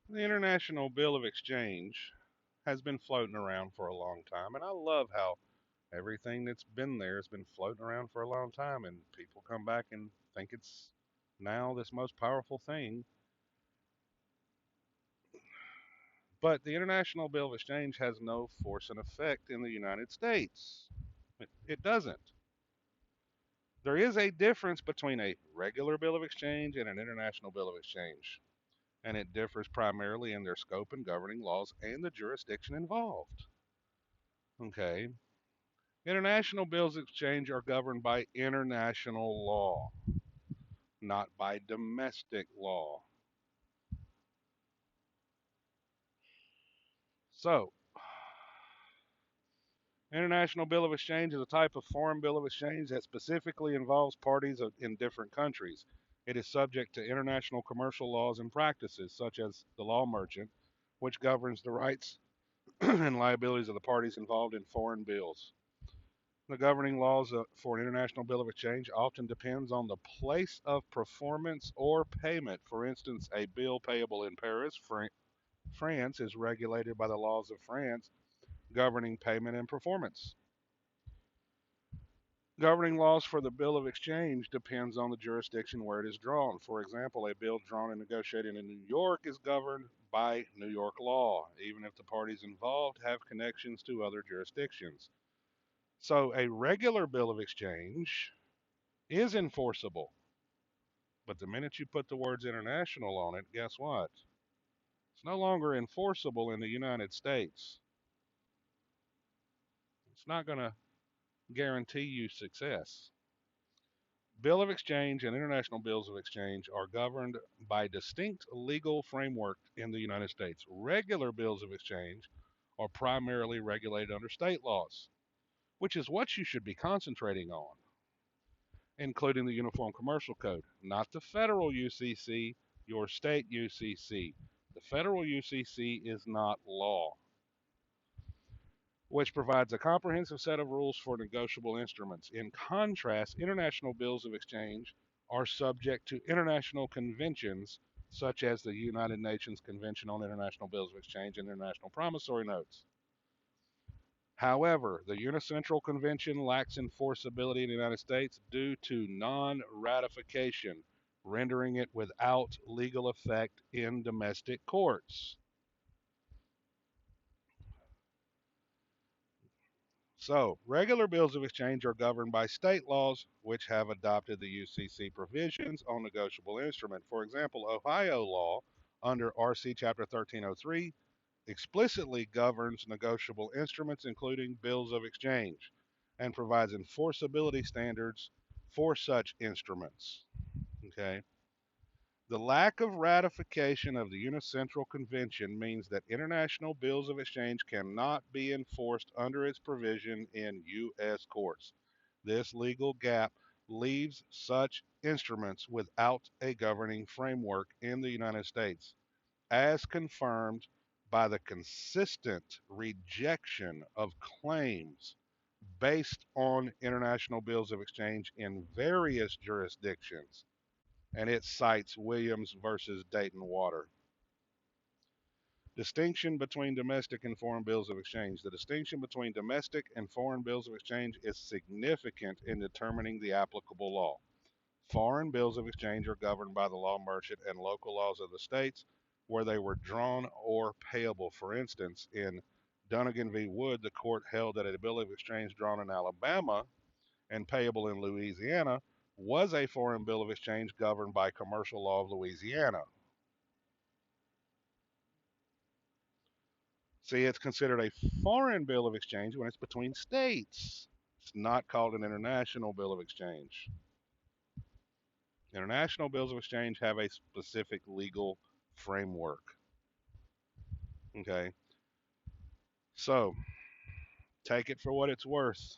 The International Bill of Exchange has been floating around for a long time, and I love how everything that's been there has been floating around for a long time, and people come back and think it's now this most powerful thing. But the International Bill of Exchange has no force and effect in the United States. It doesn't. There is a difference between a regular bill of exchange and an international bill of exchange, and it differs primarily in their scope and governing laws and the jurisdiction involved. Okay. International bills of exchange are governed by international law, not by domestic law. So, international bill of exchange is a type of foreign bill of exchange that specifically involves parties in different countries. It is subject to international commercial laws and practices, such as the law merchant, which governs the rights and liabilities of the parties involved in foreign bills. The governing laws for an international bill of exchange often depends on the place of performance or payment. For instance, a bill payable in Paris, France, is regulated by the laws of France governing payment and performance. Governing laws for the bill of exchange depends on the jurisdiction where it is drawn. For example, a bill drawn and negotiated in New York is governed by New York law, even if the parties involved have connections to other jurisdictions. So a regular bill of exchange is enforceable, but the minute you put the words international on it, guess what? It's no longer enforceable in the United States. It's not going to guarantee you success. Bill of exchange and international bills of exchange are governed by distinct legal framework in the United States. Regular bills of exchange are primarily regulated under state laws, which is what you should be concentrating on, including the Uniform Commercial Code, not the federal UCC, your state UCC. The federal UCC is not law, which provides a comprehensive set of rules for negotiable instruments. In contrast, international bills of exchange are subject to international conventions such as the United Nations Convention on International Bills of Exchange and International Promissory Notes. However, the Unicentral Convention lacks enforceability in the United States due to non ratification, rendering it without legal effect in domestic courts. So, regular bills of exchange are governed by state laws, which have adopted the UCC provisions on negotiable instrument. For example, Ohio law under RC Chapter 1303 explicitly governs negotiable instruments, including bills of exchange, and provides enforceability standards for such instruments. Okay. The lack of ratification of the Unicentral Convention means that international bills of exchange cannot be enforced under its provision in U.S. courts. This legal gap leaves such instruments without a governing framework in the United States, as confirmed by the consistent rejection of claims based on international bills of exchange in various jurisdictions, and it cites Williams versus Dayton Water. Distinction between domestic and foreign bills of exchange. The distinction between domestic and foreign bills of exchange is significant in determining the applicable law. Foreign bills of exchange are governed by the law merchant and local laws of the states where they were drawn or payable. For instance, in Dunnigan v. Wood, the court held that a bill of exchange drawn in Alabama and payable in Louisiana was a foreign bill of exchange governed by commercial law of Louisiana. See, it's considered a foreign bill of exchange when it's between states. It's not called an international bill of exchange. International bills of exchange have a specific legal framework. Okay. So take it for what it's worth.